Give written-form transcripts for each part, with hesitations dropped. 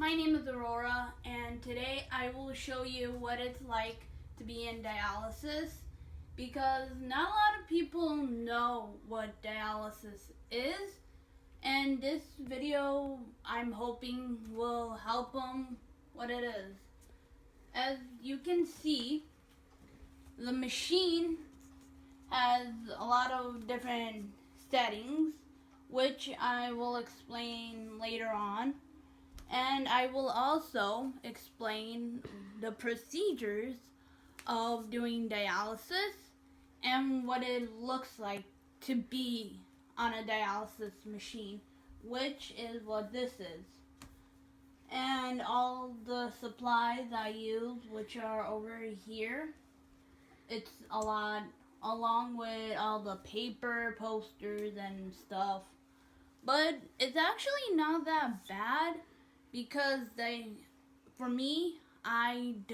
my name is Aurora, and today I will show you what it's like to be in dialysis, because not a lot of people know what dialysis is, and this video I'm hoping will help them what it is. As you can see, the machine has a lot of different settings, which I will explain later on. And I will also explain the procedures of doing dialysis and what it looks like to be on a dialysis machine, which is what this is. And all the supplies I use, which are over here. It's a lot, along with all the paper, posters, and stuff. But it's actually not that bad, because for me, I'm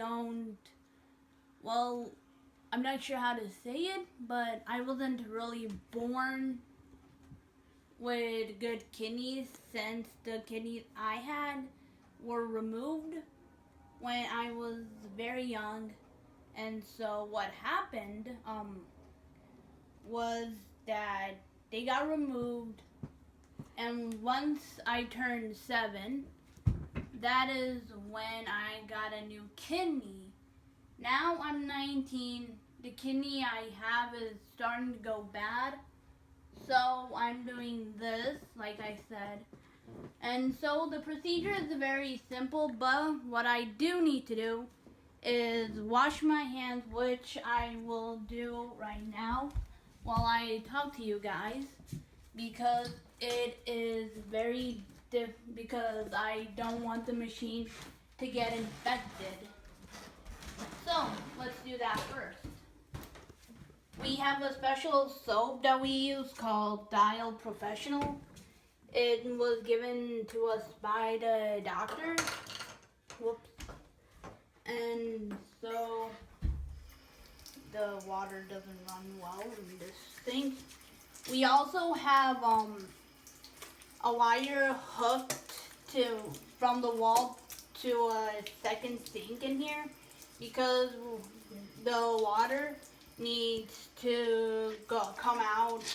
not sure how to say it, but I wasn't really born with good kidneys, since the kidneys I had were removed when I was very young. And so what happened was that they got removed, and once I turned 7, that is when I got a new kidney. Now I'm 19. The kidney I have is starting to go bad. So I'm doing this, like I said. And so the procedure is very simple, but what I do need to do is wash my hands, which I will do right now while I talk to you guys, because it is because I don't want the machine to get infected. So let's do that first. We have a special soap that we use called Dial Professional. It was given to us by the doctor. Whoops. And so the water doesn't run well in this thing. We also have a wire hooked from the wall to a second sink in here, because the water needs to come out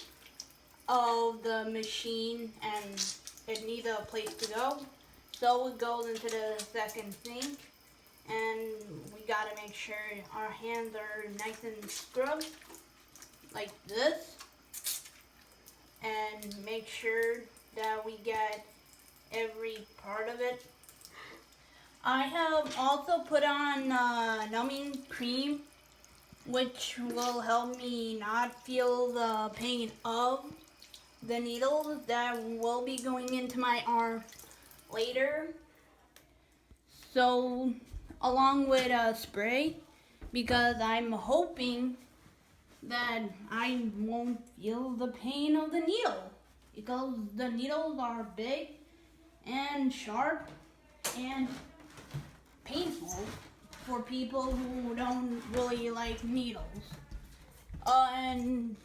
of the machine, and it needs a place to go. So it goes into the second sink, and we gotta make sure our hands are nice and scrubbed like this, and make sure that we get every part of it. I have also put on numbing cream, which will help me not feel the pain of the needles that will be going into my arm later. So, along with a spray, because I'm hoping that I won't feel the pain of the needle, because the needles are big and sharp and painful for people who don't really like needles. And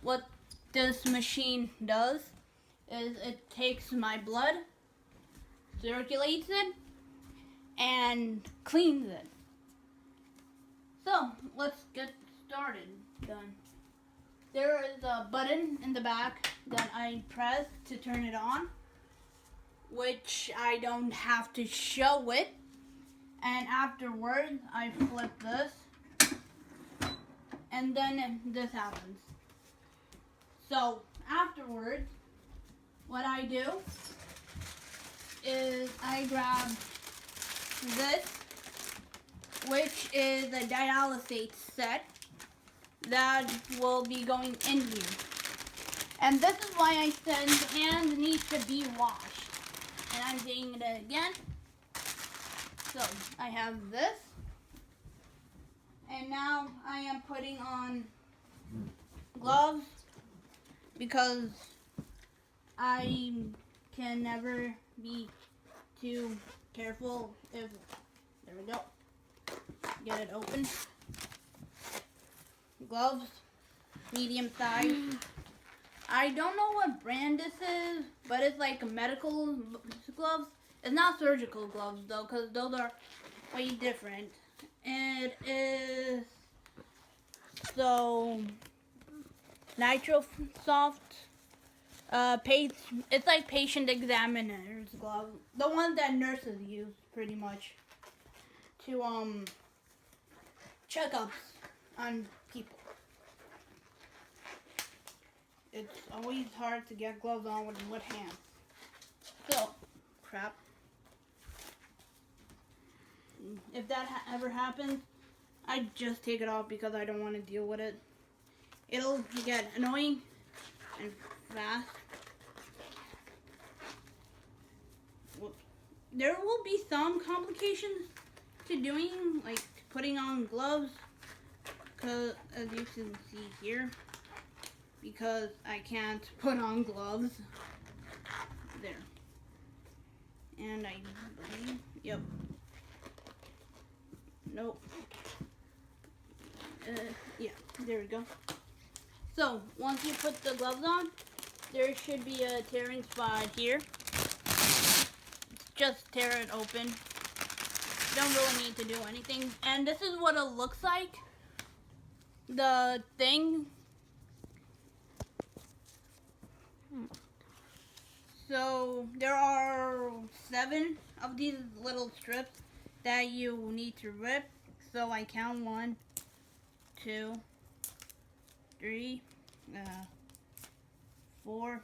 what this machine does is it takes my blood, circulates it, and cleans it. So let's get started. Done. There is a button in the back that I press to turn it on, which I don't have to show it. And afterwards, I flip this, and then this happens. So afterwards, what I do is I grab this, which is a dialysis set that will be going in here. And this is why I said hands need to be washed. And I'm saying it again. So I have this, and now I am putting on gloves, because I can never be too careful. There we go. Get it open. Gloves, medium size. I don't know what brand this is, but it's like medical gloves. It's not surgical gloves though, because those are way different. It is so nitro soft. It's like patient examiner's glove, the one that nurses use pretty much to checkups on people. It's always hard to get gloves on with hands. So, crap. If that ever happens, I just take it off because I don't want to deal with it. It'll get annoying and fast. There will be some complications to doing, like putting on gloves, because as you can see here, because I can't put on gloves. There. And I believe, yep. Nope. Yeah, there we go. So, once you put the gloves on, there should be a tearing spot here. Just tear it open. You don't really need to do anything. And this is what it looks like. The thing. So, there are 7 of these little strips that you need to rip. So, I count 1, 2, 3, 4,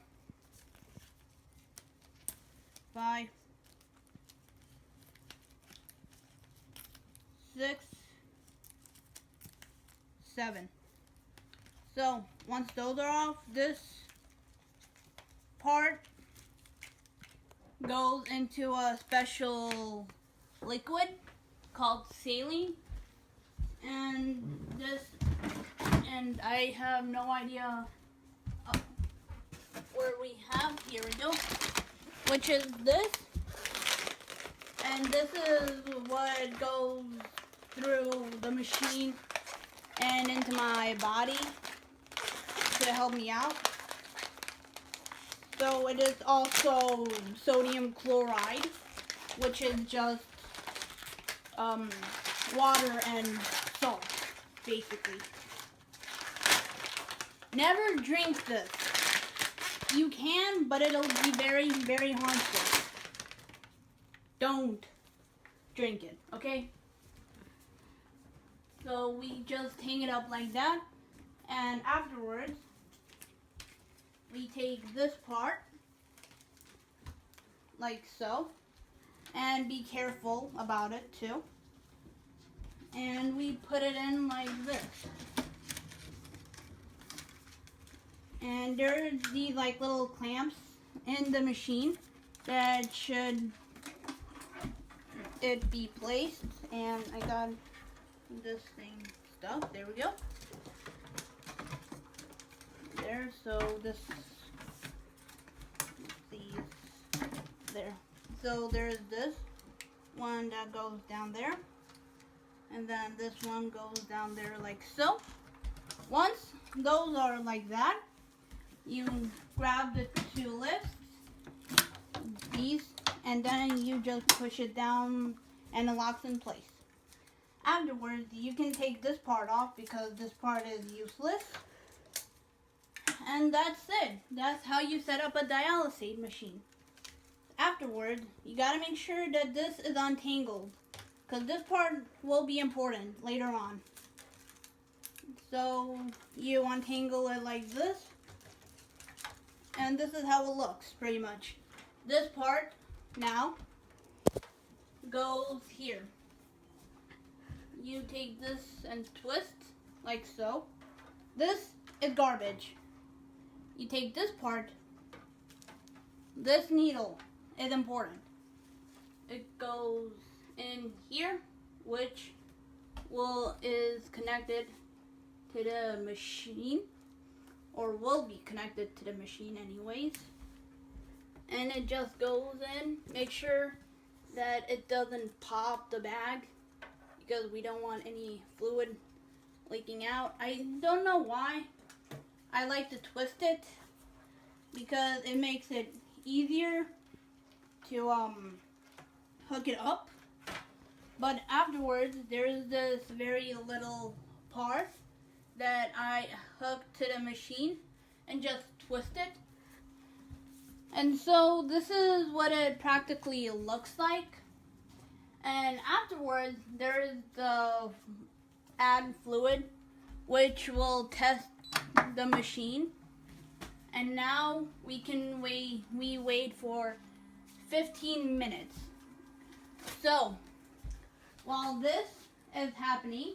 5, 6, 7. So once those are off, this part goes into a special liquid called saline, and I have no idea where we have, here we go, which is this, and this is what goes through the machine and into my body to help me out. So it is also sodium chloride, which is just water and salt, basically. Never drink this. You can, but it'll be very, very harmful. Don't drink it, okay? So we just hang it up like that, and afterwards we take this part like so, and be careful about it too, and we put it in like this. And there's these like little clamps in the machine that should it be placed, and I got this thing stuff. There we go. There, so this these there. So there's this one that goes down there, and then this one goes down there like so. Once those are like that, you grab the 2 lifts, these, and then you just push it down and it locks in place. Afterwards, you can take this part off because this part is useless. And that's it. That's how you set up a dialysis machine. Afterwards, you gotta make sure that this is untangled, because this part will be important later on. So you untangle it like this, and this is how it looks pretty much. This part now goes here. You take this and twist like so. This is garbage. You take this part. This needle is important. It goes in here, which is connected to the machine, or will be connected to the machine anyways. And it just goes in. Make sure that it doesn't pop the bag, because we don't want any fluid leaking out. I don't know why. I like to twist it because it makes it easier to hook it up. But afterwards, there's this very little part that I hook to the machine and just twist it. And so this is what it practically looks like. And afterwards, there's the add fluid, which will test the machine. And now we wait for 15 minutes. So while this is happening,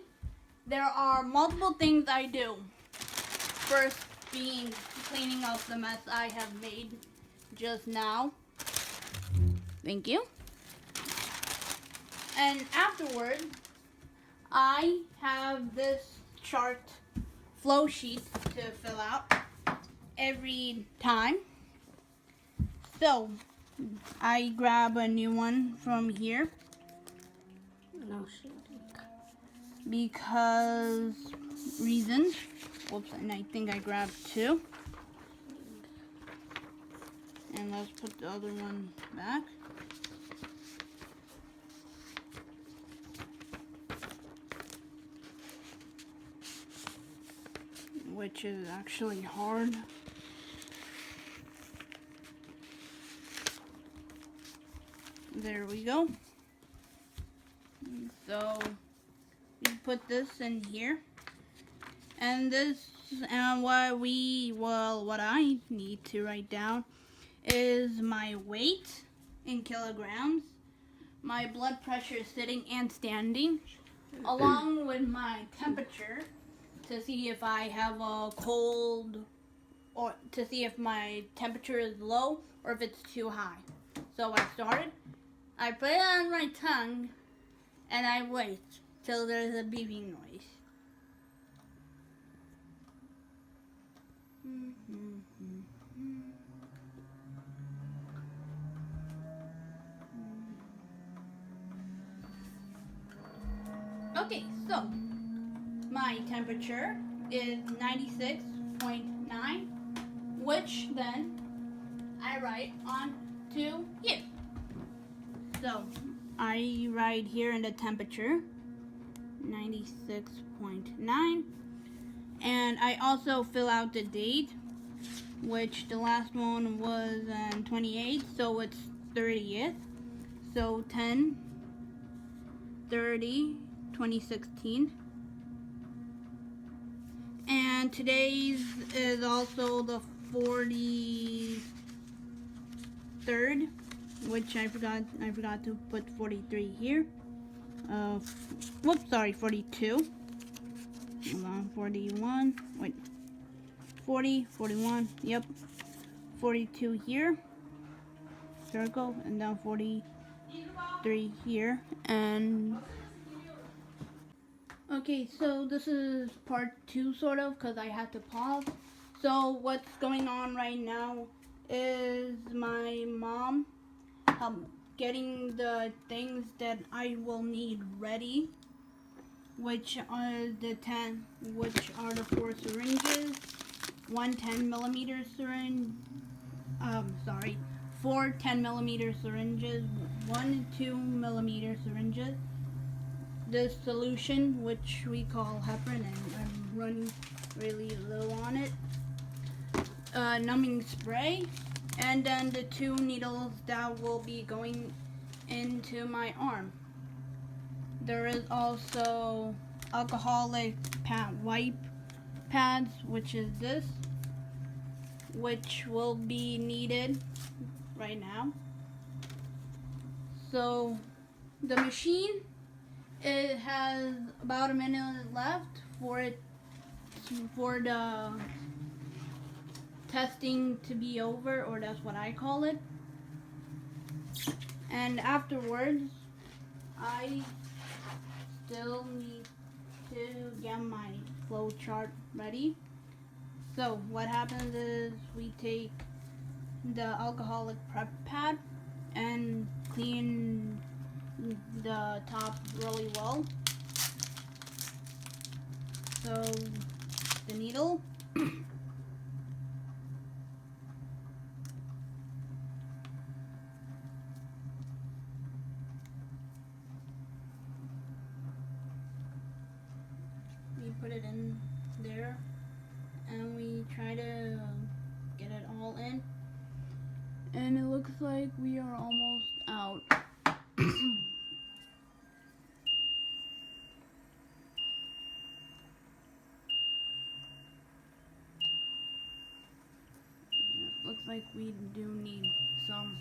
there are multiple things I do. First being cleaning up the mess I have made just now. Thank you. And afterward, I have this chart flow sheet to fill out every time. So I grab a new one from here. No, because reasons. Whoops, and I think I grabbed two. And let's put the other one back. Which is actually hard. There we go. So we put this in here, and this, and what I need to write down is my weight in kilograms, my blood pressure sitting and standing, along with my temperature to see if I have a cold, or to see if my temperature is low or if it's too high. So I started, I put it on my tongue, and I wait till there's a beeping noise. Okay, so my temperature is 96.9, which then I write on to here. So I write here in the temperature 96.9, and I also fill out the date, which the last one was 28, so it's 30th. So 10/30/2016. And today's is also the 43rd, which I forgot to put 43 here. Whoops, sorry, 42. Hold on, 41. Wait, 40, 41. Yep, 42 here. Circle, and then 43 here. And okay, so this is part 2 sort of, because I had to pause. So what's going on right now is my mom getting the things that I will need ready, which are the 4 syringes, 1 10mm syringe, 4 10mm syringes, 1 2mm syringes, the solution, which we call heparin, and I'm running really low on it, numbing spray, and then the 2 needles that will be going into my arm. There is also alcoholic wipe pads, which is this, which will be needed right now. So the machine, it has about a minute left for the testing to be over, or that's what I call it. And afterwards, I still need to get my flow chart ready. So what happens is we take the alcoholic prep pad and clean the top really well. So the needle, put it in there, and we try to get it all in. And it looks like we are almost out. Looks like we do need some.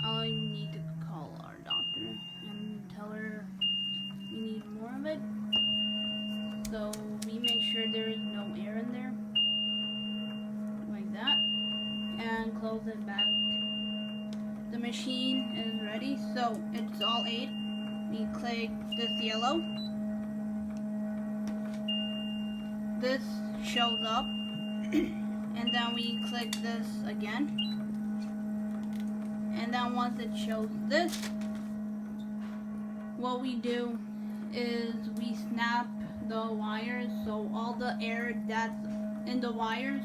I need to call our doctor and tell her we need more of it. So we make sure there is no air in there. Like that. And close it back. The machine is ready. So it's all 8. We click this yellow. This shows up. And then we click this again. And then once it shows this, what we do is we snap the wires so all the air that's in the wires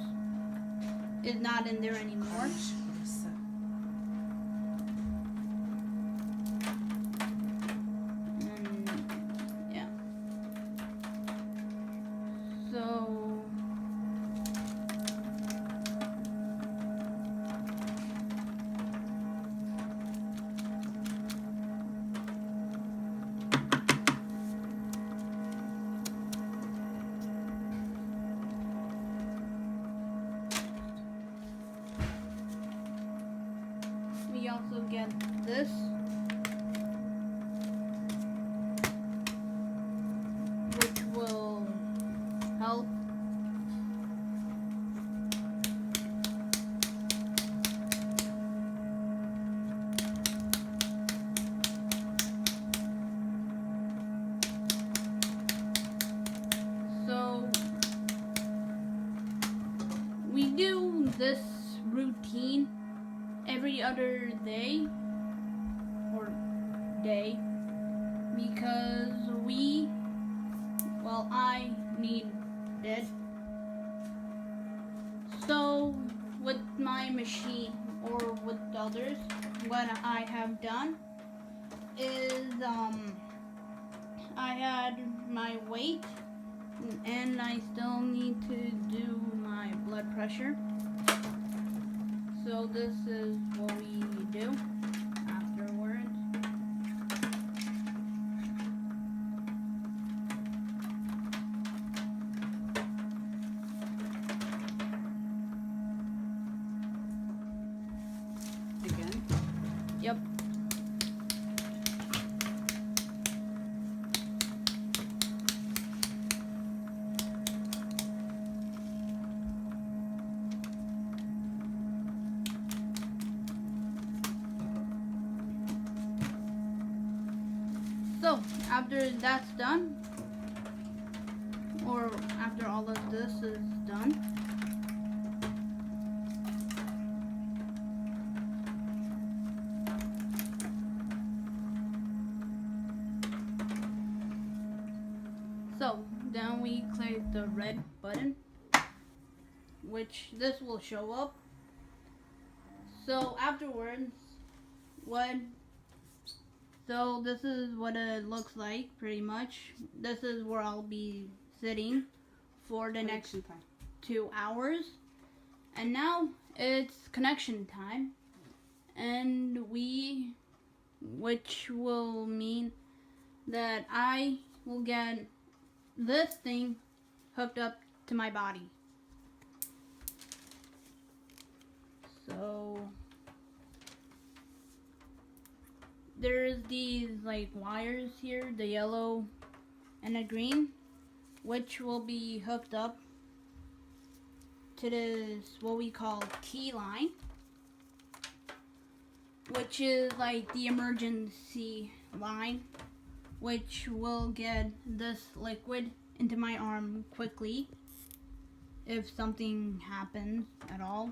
is not in there anymore. And yeah. So we also get this, which will help. So we do this routine every other day because I need it. So with my machine or with others, what I have done is I had my weight and I still need to do my blood pressure. So this is what we do afterwards. Again? Yep. So after that's done, or after all of this is done, so then we click the red button, which this will show up. So afterwards, so this is what it looks like pretty much. This is where I'll be sitting for the next 2 hours. And now it's connection time. And which will mean that I will get this thing hooked up to my body. So there's these like wires here, the yellow and the green, which will be hooked up to this what we call key line, which is like the emergency line, which will get this liquid into my arm quickly if something happens at all.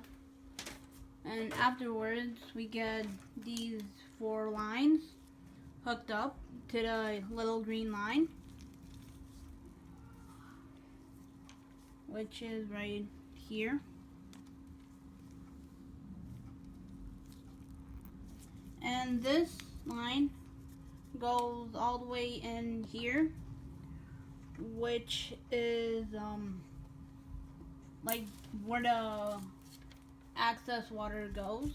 And afterwards we get these 4 lines hooked up to the little green line, which is right here. And this line goes all the way in here which is like where the access water goes.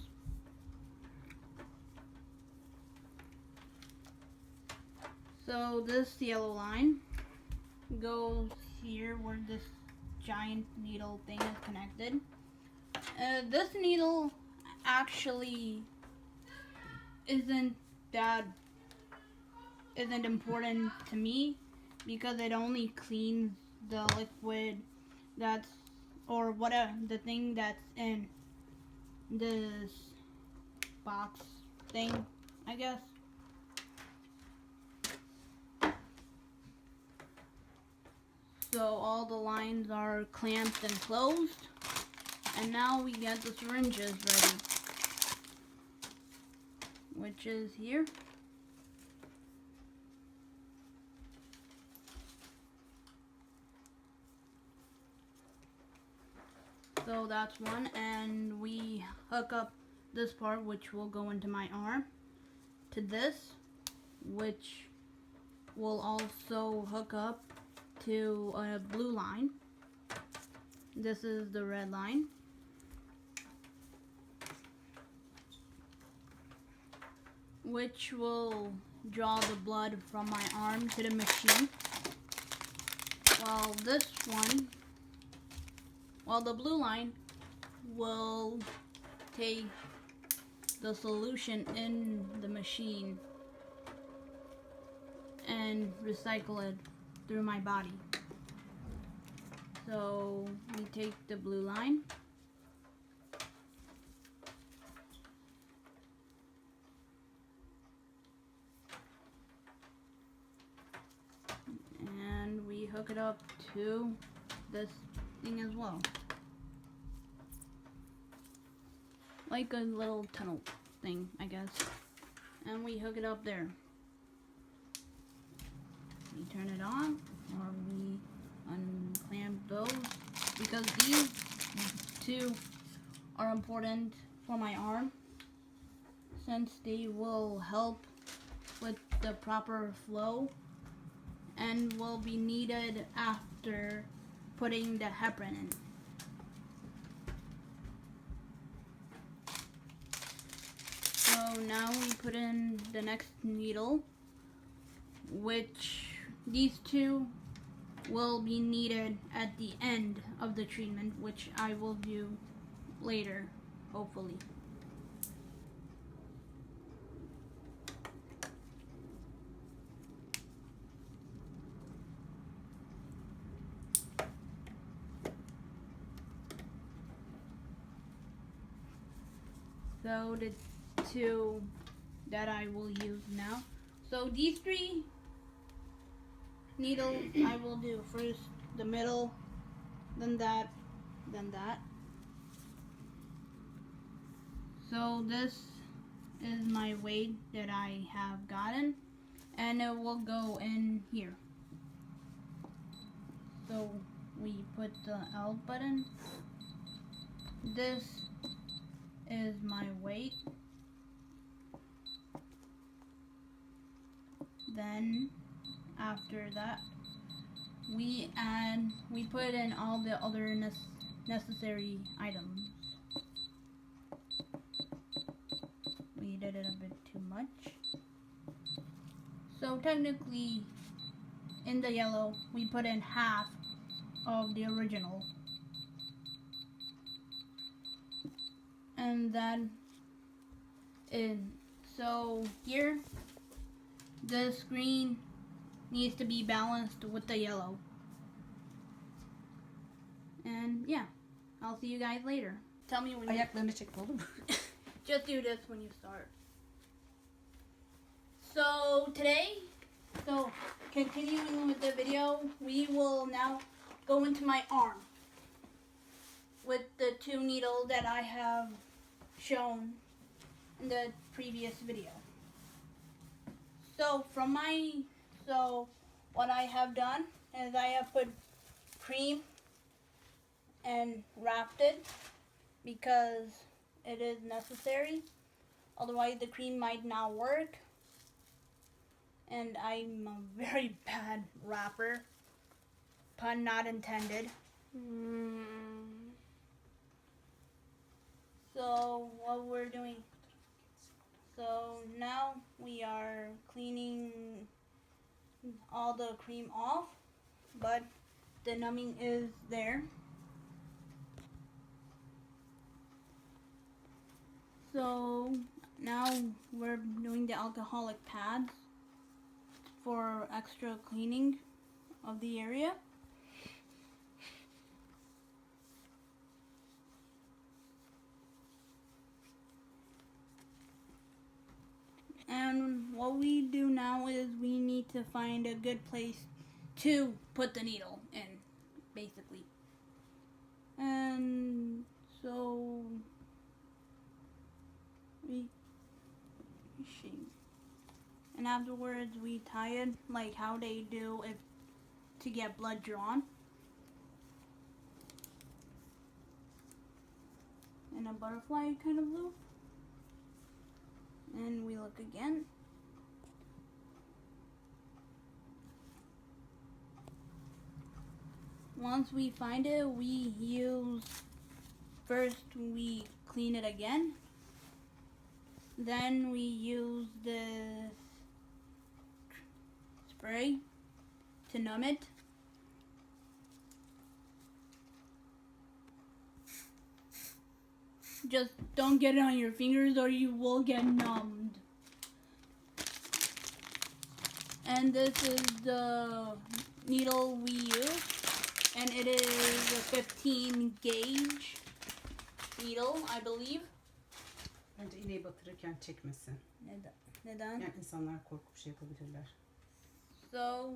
So this yellow line goes here where this giant needle thing is connected. This needle actually isn't important to me because it only cleans the liquid that's, or whatever, the thing that's in this box thing, I guess. So all the lines are clamped and closed, and now we get the syringes ready, which is here. So that's one, and we hook up this part, which will go into my arm, to this, which will also hook up to a blue line. This is the red line. Which will draw the blood from my arm to the machine. While the blue line will take the solution in the machine and recycle it through my body. So we take the blue line, and we hook it up to this thing as well, like a little tunnel thing, I guess, and we hook it up there. We turn it on, or we unclamp those, because these two are important for my arm, since they will help with the proper flow and will be needed after putting the heparin in. So now we put in the next needle, which these two will be needed at the end of the treatment, which I will do later, hopefully. So the two that I will use now. So these three needles I will do first the middle, then that, then that. So this is my weight that I have gotten, and it will go in here. So we put the L button. This is my weight. Then after that, we put in all the other necessary items. We did it a bit too much. So technically, in the yellow, we put in half of the original. And then so here, this green needs to be balanced with the yellow. And yeah, I'll see you guys later. Tell me when just do this when you start. So today, continuing with the video, we will now go into my arm with the two needles that I have shown in the previous video. So what I have done is I have put cream and wrapped it because it is necessary. Otherwise the cream might not work. And I'm a very bad wrapper. Pun not intended. So what we're doing, so now we are cleaning all the cream off, but the numbing is there. So now we're doing the alcoholic pads for extra cleaning of the area. And what we do now is we need to find a good place to put the needle in, basically. And so and afterwards we tie it like how they do if to get blood drawn. In a butterfly kind of loop. And we look again. Once we find it, we clean it again. Then we use this spray to numb it. Just don't get it on your fingers or you will get numbed. And this is the needle we use. And it is a 15 gauge needle, I believe. Bence iğneyi batırırken çekmesin. Neden? Yani insanlar korkup şey yapabilirler. So,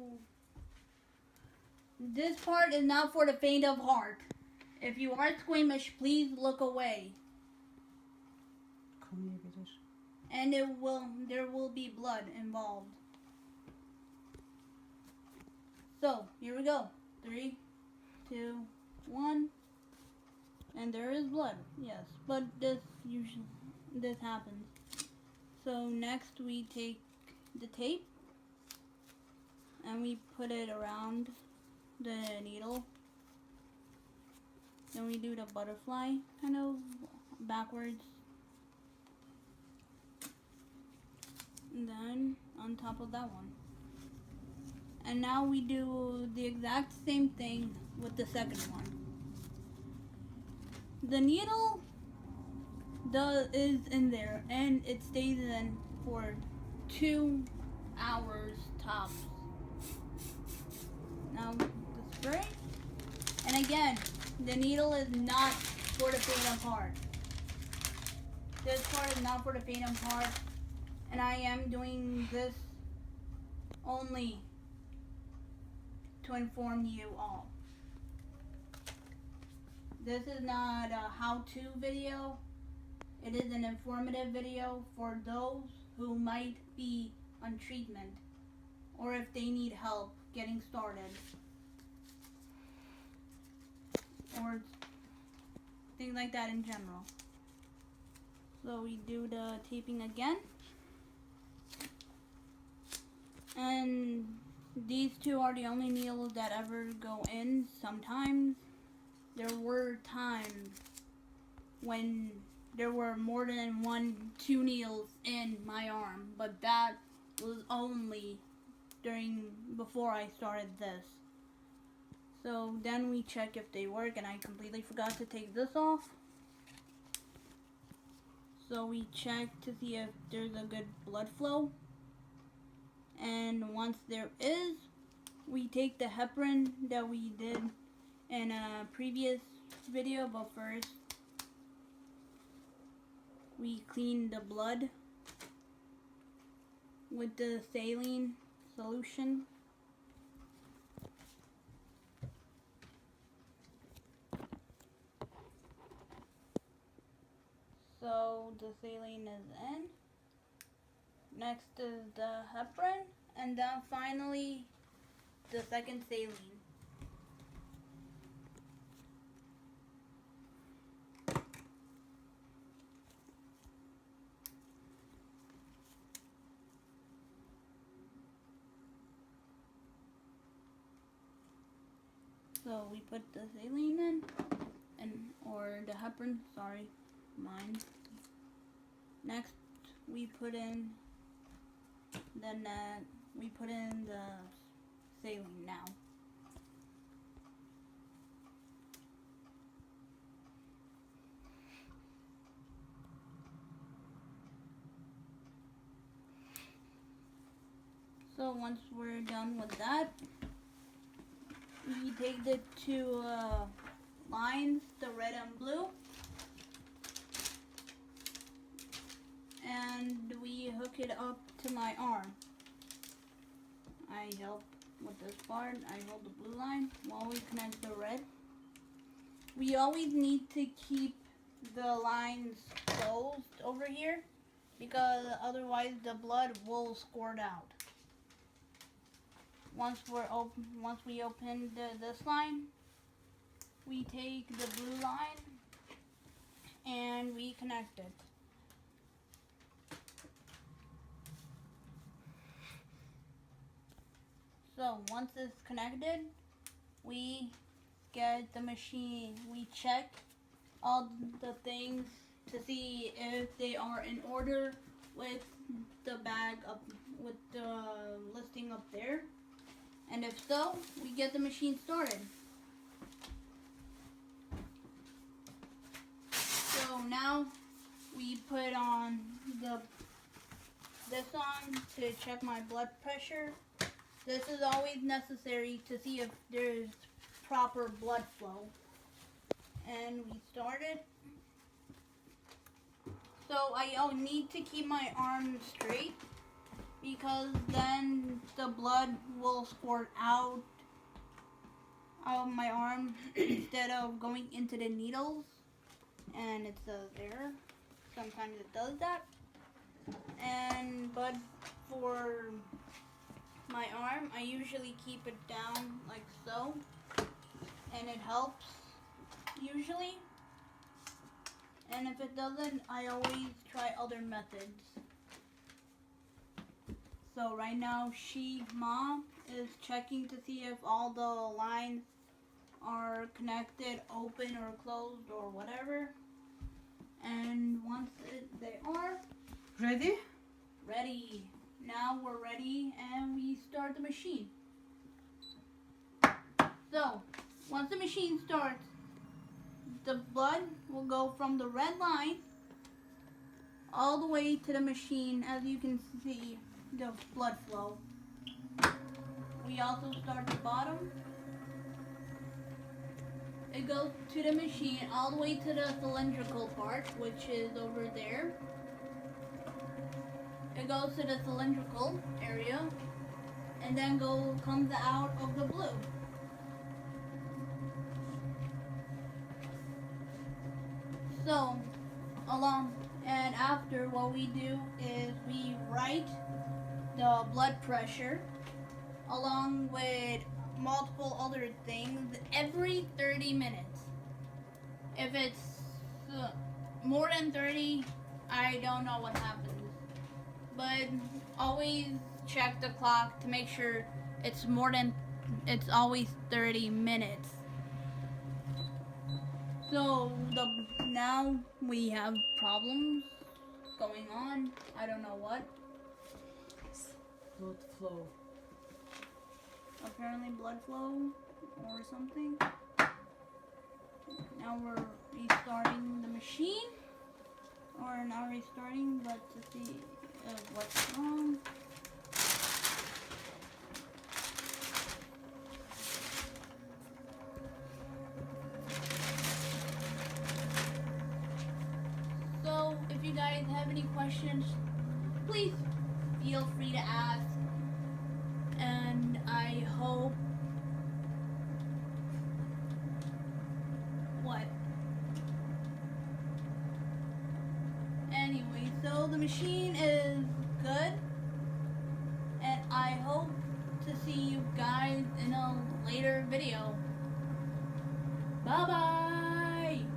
this part is not for the faint of heart. If you are squeamish, please look away. Kanayabilir. And there will be blood involved. So, here we go. 3, 2, 1. And there is blood, yes. But this happens. So next we take the tape and we put it around the needle. Then we do the butterfly kind of backwards. And then on top of that one. And now we do the exact same thing with the second one. The needle is in there and it stays in for 2 hours tops. Now the spray. And again, the needle is not for the faint of heart. This part is not for the faint of heart. And I am doing this only to inform you all. This is not a how-to video. It is an informative video for those who might be on treatment or if they need help getting started or things like that in general. So we do the taping again. And these two are the only needles that ever go in. Sometimes there were times when there were more than 2 needles in my arm, but that was only before I started this. So then we check if they work, and I completely forgot to take this off. So we check to see if there's a good blood flow. And once there is, we take the heparin that we did in a previous video, but first we clean the blood with the saline solution. So the saline is in. Next is the heparin, and then finally the second saline. So we put the saline in, or the heparin, sorry, mine. Next, we put in the saline now. So once we're done with that, we take the two lines, the red and blue, and we hook it up to my arm. I help with this part. I hold the blue line while we connect the red. We always need to keep the lines closed over here because otherwise the blood will squirt out. Once we open this line, we take the blue line and we connect it. So once it's connected, we get the machine. We check all the things to see if they are in order with the bag up, with the listing up there. And if so, we get the machine started. So now we put on this on to check my blood pressure. This is always necessary to see if there's proper blood flow. And we start it. So I need to keep my arm straight, because then the blood will squirt out of my arm instead of going into the needles. And it says there, sometimes it does that. But for my arm, I usually keep it down like so, and it helps usually. And if it doesn't, I always try other methods. So right now, Mom is checking to see if all the lines are connected, open or closed or whatever. And once they are Ready? ready, now we're ready and we start the machine. So once the machine starts, the blood will go from the red line all the way to the machine. As you can see, the blood flow. We also start the bottom. It goes to the machine all the way to the cylindrical part, which is over there. It goes to the cylindrical area and then comes out of the blue. So and after, what we do is we write the blood pressure along with multiple other things every 30 minutes. If it's more than 30, I don't know what happens. But always check the clock to make sure it's always 30 minutes. So now we have problems going on. I don't know what. Blood flow. Apparently blood flow or something. Now we're restarting the machine. Or not restarting, but to see what's wrong. So if you guys have any questions, please feel free to ask. And I hope Anyway, so the machine is good, and I hope to see you guys in a later video. Bye bye.